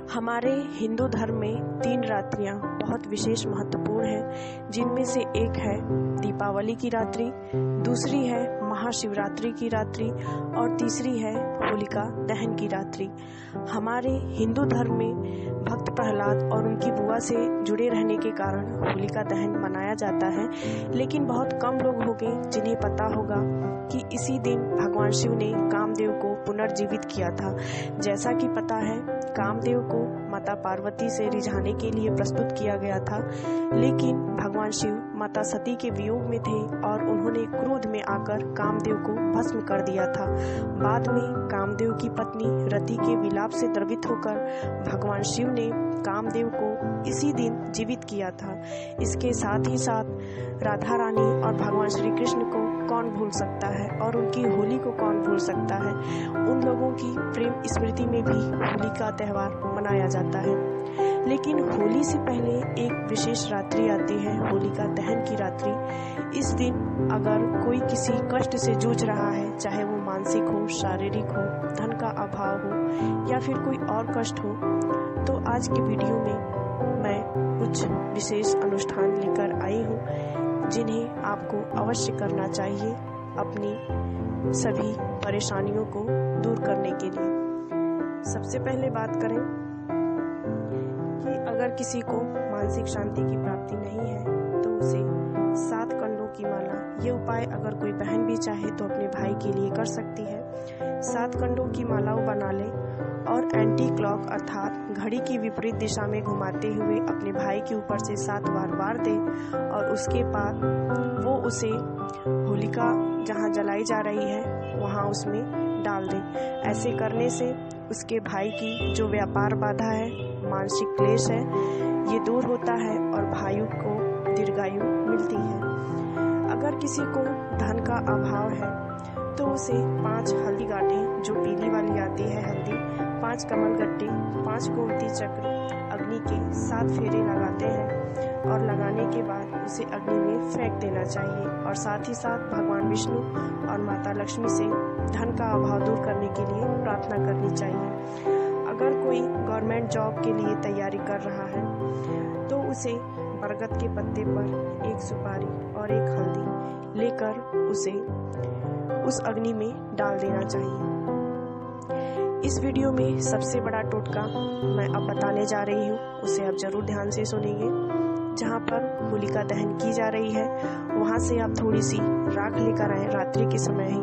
हमारे हिंदू धर्म में 3 रात्रियां बहुत विशेष महत्वपूर्ण हैं, जिनमें से एक है दीपावली की रात्रि, दूसरी है महाशिवरात्रि की रात्रि और तीसरी है होलिका दहन की रात्रि। हमारे हिंदू धर्म में भक्त प्रहलाद और उनकी बुआ से जुड़े रहने के कारण होलिका दहन मनाया जाता है, लेकिन बहुत कम लोग होंगे जिन्हें पता होगा कि इसी दिन भगवान शिव ने कामदेव को पुनर्जीवित किया था। जैसा कि पता है, कामदेव को माता पार्वती से रिझाने के लिए प्रस्तुत किया गया था, लेकिन भगवान शिव माता सती के वियोग में थे और उन्होंने क्रोध में आकर कामदेव को भस्म कर दिया था। बाद में कामदेव की पत्नी रति के विलाप से द्रवित होकर भगवान शिव ने कामदेव को इसी दिन जीवित किया था। इसके साथ ही साथ राधा रानी और भगवान श्री कृष्ण को कौन भूल सकता है और उनकी होली को कौन भूल सकता है। उन लोगों की प्रेम स्मृति में भी होली का त्यौहार मनाया जाता है। लेकिन होली से पहले एक विशेष रात्रि आती है, होलिका दहन की रात्रि। इस दिन अगर कोई किसी कष्ट से जूझ रहा है, चाहे वो मानसिक हो, शारीरिक हो, धन का अभाव हो या फिर कोई और कष्ट हो, तो आज की वीडियो में मैं कुछ विशेष अनुष्ठान लेकर आई हूँ, जिन्हें आपको अवश्य करना चाहिए अपनी सभी परेशानियों को दूर करने के लिए। सबसे पहले बात करें कि अगर किसी को मानसिक शांति की प्राप्ति नहीं है तो उसे 7 कंडों की माला, ये उपाय अगर कोई बहन भी चाहे तो अपने भाई के लिए कर सकती है। 7 कंडों की मालाओं बना ले और एंटी क्लॉक अर्थात घड़ी की विपरीत दिशा में घुमाते हुए अपने भाई के ऊपर से 7 बार वार दे और उसके बाद वो उसे होलिका जहाँ जलाई जा रही है वहाँ उसमें डाल दे। ऐसे करने से उसके भाई की जो व्यापार बाधा है, मानसिक क्लेश है, ये दूर होता है और भाइयों को दीर्घायु मिलती है। अगर किसी को धन का अभाव है तो उसे 5 हल्दी गांठें, जो पीली वाली आती है हल्दी, 5 कमल गट्टे, 5 गोमती चक्र, अग्नि के 7 फेरे लगाते हैं और लगाने के बाद उसे अग्नि में फेंक देना चाहिए और साथ ही साथ भगवान विष्णु और माता लक्ष्मी से धन का अभाव दूर करने के लिए प्रार्थना करनी चाहिए। अगर कोई गवर्नमेंट जॉब के लिए तैयारी कर रहा है तो उसे बरगद के पत्ते पर 1 सुपारी और 1 हल्दी लेकर उसे उस अग्नि में डाल देना चाहिए। इस वीडियो में सबसे बड़ा टोटका मैं अब बताने जा रही हूँ, उसे आप जरूर ध्यान से सुनेंगे। जहाँ पर होलिका दहन की जा रही है वहाँ से आप थोड़ी सी राख लेकर आए रात्रि के समय ही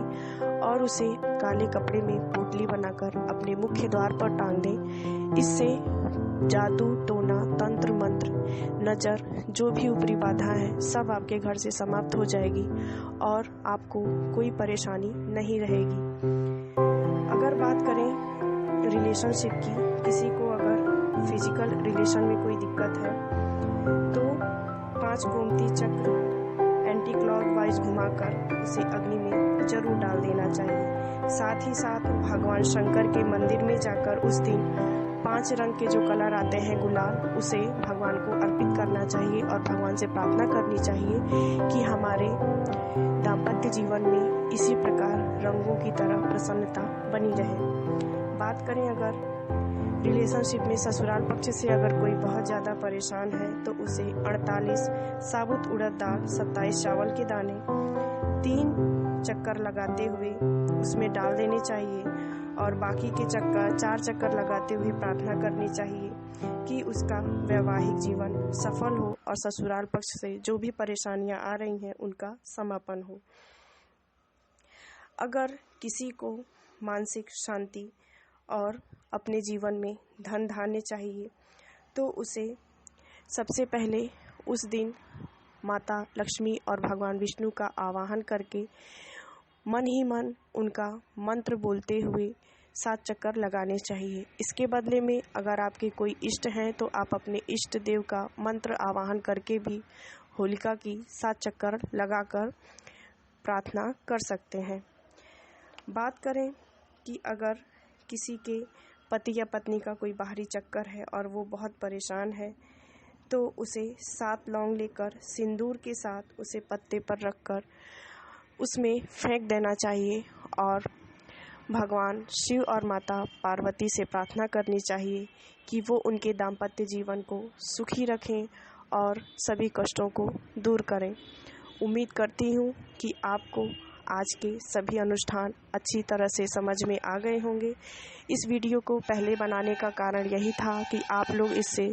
और उसे काले कपड़े में पोटली बनाकर अपने मुख्य द्वार पर टांग दें। इससे जादू, टोना, तंत्र, मंत्र, नजर, जो भी ऊपरी बाधा है, सब आपके घर से समाप्त हो जाएगी और आपको कोई परेशानी नहीं रहेगी। अगर बात करें रिलेशनशिप की, किसी को अगर फिजिकल रिलेशन में कोई दिक्कत है तो 5 गोमती चक्र एंटी क्लॉकवाइज घुमाकर उसे अग्नि में जरूर डाल देना चाहिए। साथ ही साथ भगवान शंकर के मंदिर में जाकर उस दिन 5 रंग के जो कलर आते हैं गुलाल, उसे भगवान को अर्पित करना चाहिए और भगवान से प्रार्थना करनी चाहिए कि हमारे दाम्पत्य जीवन में इसी प्रकार रंगों की तरह प्रसन्नता बनी रहे। बात करें अगर रिलेशनशिप में ससुराल पक्ष से अगर कोई बहुत ज़्यादा परेशान है तो उसे 48 साबुत उड़द दाल, 27 चावल के दाने 3 चक्कर लगाते हुए उसमें डाल देने चाहिए और बाकी के चक्कर 4 चक्कर लगाते हुए प्रार्थना करनी चाहिए कि उसका वैवाहिक जीवन सफल हो और ससुराल पक्ष से जो भी परेशानियां आ रही हैं उनका समापन हो। अगर किसी को मानसिक शांति और अपने जीवन में धन धान्य चाहिए तो उसे सबसे पहले उस दिन माता लक्ष्मी और भगवान विष्णु का आवाहन करके मन ही मन उनका मंत्र बोलते हुए 7 चक्कर लगाने चाहिए। इसके बदले में अगर आपके कोई इष्ट हैं तो आप अपने इष्ट देव का मंत्र आवाहन करके भी होलिका की 7 चक्कर लगाकर प्रार्थना कर सकते हैं। बात करें कि अगर किसी के पति या पत्नी का कोई बाहरी चक्कर है और वो बहुत परेशान है तो उसे 7 लौंग लेकर सिंदूर के साथ उसे पत्ते पर रखकर उसमें फेंक देना चाहिए और भगवान शिव और माता पार्वती से प्रार्थना करनी चाहिए कि वो उनके दाम्पत्य जीवन को सुखी रखें और सभी कष्टों को दूर करें। उम्मीद करती हूँ कि आपको आज के सभी अनुष्ठान अच्छी तरह से समझ में आ गए होंगे। इस वीडियो को पहले बनाने का कारण यही था कि आप लोग इससे